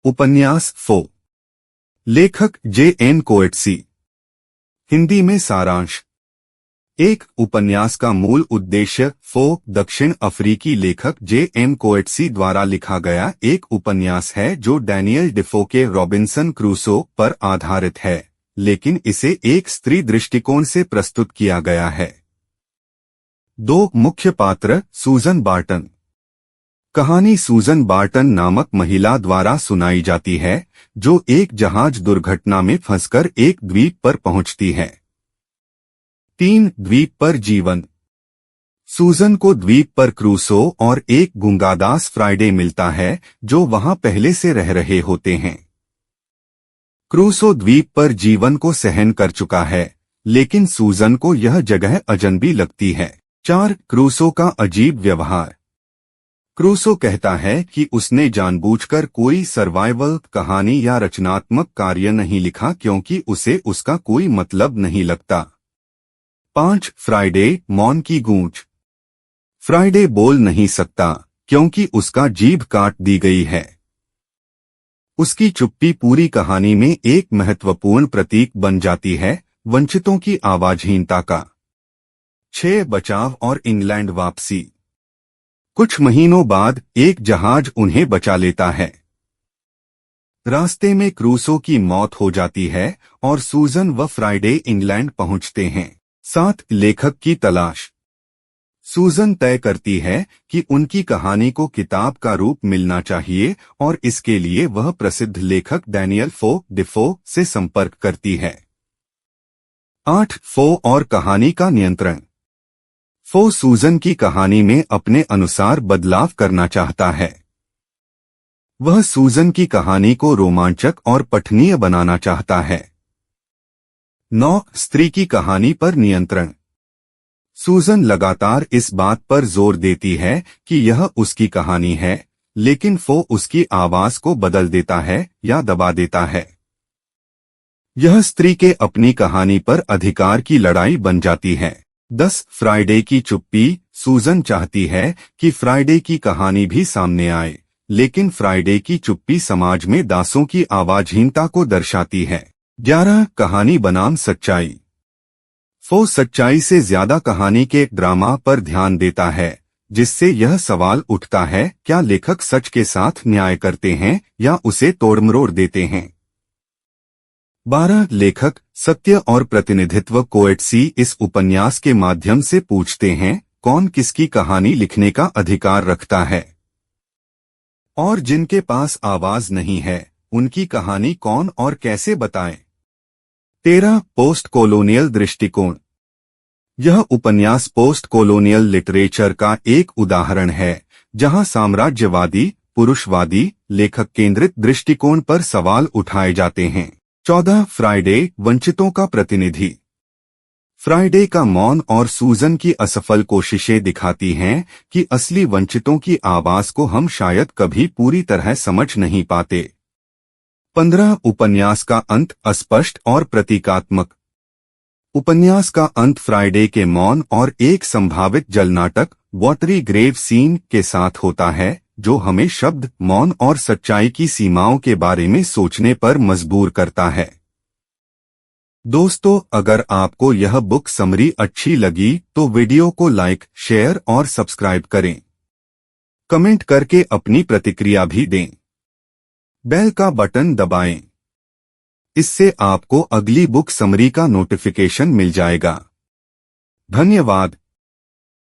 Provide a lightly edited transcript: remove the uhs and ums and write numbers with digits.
उपन्यास फो। लेखक जे.एन. कोएट्सी। हिंदी में सारांश। एक उपन्यास का मूल उद्देश्य फो दक्षिण अफ्रीकी लेखक जे.एन. कोएट्सी द्वारा लिखा गया एक उपन्यास है जो डैनियल डिफो के रॉबिन्सन क्रूसो पर आधारित है, लेकिन इसे एक स्त्री दृष्टिकोण से प्रस्तुत किया गया है। दो मुख्य पात्र सूजन बार्टन। कहानी सूजन बार्टन नामक महिला द्वारा सुनाई जाती है, जो एक जहाज दुर्घटना में फंसकर एक द्वीप पर पहुंचती है। 3 द्वीप पर जीवन। सूजन को द्वीप पर क्रूसो और एक गूंगादास फ्राइडे मिलता है, जो वहां पहले से रह रहे होते हैं। क्रूसो द्वीप पर जीवन को सहन कर चुका है, लेकिन सूजन को यह जगह अजनबी लगती है। 4 क्रूसो का अजीब व्यवहार। क्रूसो कहता है कि उसने जानबूझकर कोई सर्वाइवल कहानी या रचनात्मक कार्य नहीं लिखा क्योंकि उसे उसका कोई मतलब नहीं लगता। 5 फ्राइडे मौन की गूंज। फ्राइडे बोल नहीं सकता क्योंकि उसका जीभ काट दी गई है। उसकी चुप्पी पूरी कहानी में एक महत्वपूर्ण प्रतीक बन जाती है, वंचितों की आवाजहीनता का। 6 बचाव और इंग्लैंड वापसी। कुछ महीनों बाद एक जहाज उन्हें बचा लेता है। रास्ते में क्रूसो की मौत हो जाती है और सूजन व फ्राइडे इंग्लैंड पहुंचते हैं। 7 लेखक की तलाश। सूजन तय करती है कि उनकी कहानी को किताब का रूप मिलना चाहिए और इसके लिए वह प्रसिद्ध लेखक डैनियल फो डिफो से संपर्क करती है। 8 फो और कहानी का नियंत्रण। फो सूजन की कहानी में अपने अनुसार बदलाव करना चाहता है। वह सूजन की कहानी को रोमांचक और पठनीय बनाना चाहता है। 9 स्त्री की कहानी पर नियंत्रण। सूजन लगातार इस बात पर जोर देती है कि यह उसकी कहानी है, लेकिन फो उसकी आवाज को बदल देता है या दबा देता है। यह स्त्री के अपनी कहानी पर अधिकार की लड़ाई बन जाती है। 10 फ्राइडे की चुप्पी। सूजन चाहती है कि फ्राइडे की कहानी भी सामने आए, लेकिन फ्राइडे की चुप्पी समाज में दासों की आवाजहीनता को दर्शाती है। 11 कहानी बनाम सच्चाई। फो सच्चाई से ज्यादा कहानी के ड्रामा पर ध्यान देता है, जिससे यह सवाल उठता है, क्या लेखक सच के साथ न्याय करते हैं या उसे तोड़मरोड़ देते हैं। 12 लेखक सत्य और प्रतिनिधित्व। कोएट्सी इस उपन्यास के माध्यम से पूछते हैं, कौन किसकी कहानी लिखने का अधिकार रखता है और जिनके पास आवाज नहीं है, उनकी कहानी कौन और कैसे बताएं। 13 पोस्ट कोलोनियल दृष्टिकोण। यह उपन्यास पोस्ट कोलोनियल लिटरेचर का एक उदाहरण है, जहां साम्राज्यवादी, पुरुषवादी, लेखक केंद्रित दृष्टिकोण पर सवाल उठाए जाते हैं। 14 फ्राइडे वंचितों का प्रतिनिधि। फ्राइडे का मौन और सूजन की असफल कोशिशें दिखाती हैं कि असली वंचितों की आवाज को हम शायद कभी पूरी तरह समझ नहीं पाते। 15 उपन्यास का अंत अस्पष्ट और प्रतीकात्मक। उपन्यास का अंत फ्राइडे के मौन और एक संभावित जलनाटक वॉटरी ग्रेव सीन के साथ होता है, जो हमें शब्द, मौन और सच्चाई की सीमाओं के बारे में सोचने पर मजबूर करता है। दोस्तों, अगर आपको यह बुक समरी अच्छी लगी तो वीडियो को लाइक, शेयर और सब्सक्राइब करें। कमेंट करके अपनी प्रतिक्रिया भी दें। बेल का बटन दबाएं। इससे आपको अगली बुक समरी का नोटिफिकेशन मिल जाएगा। धन्यवाद।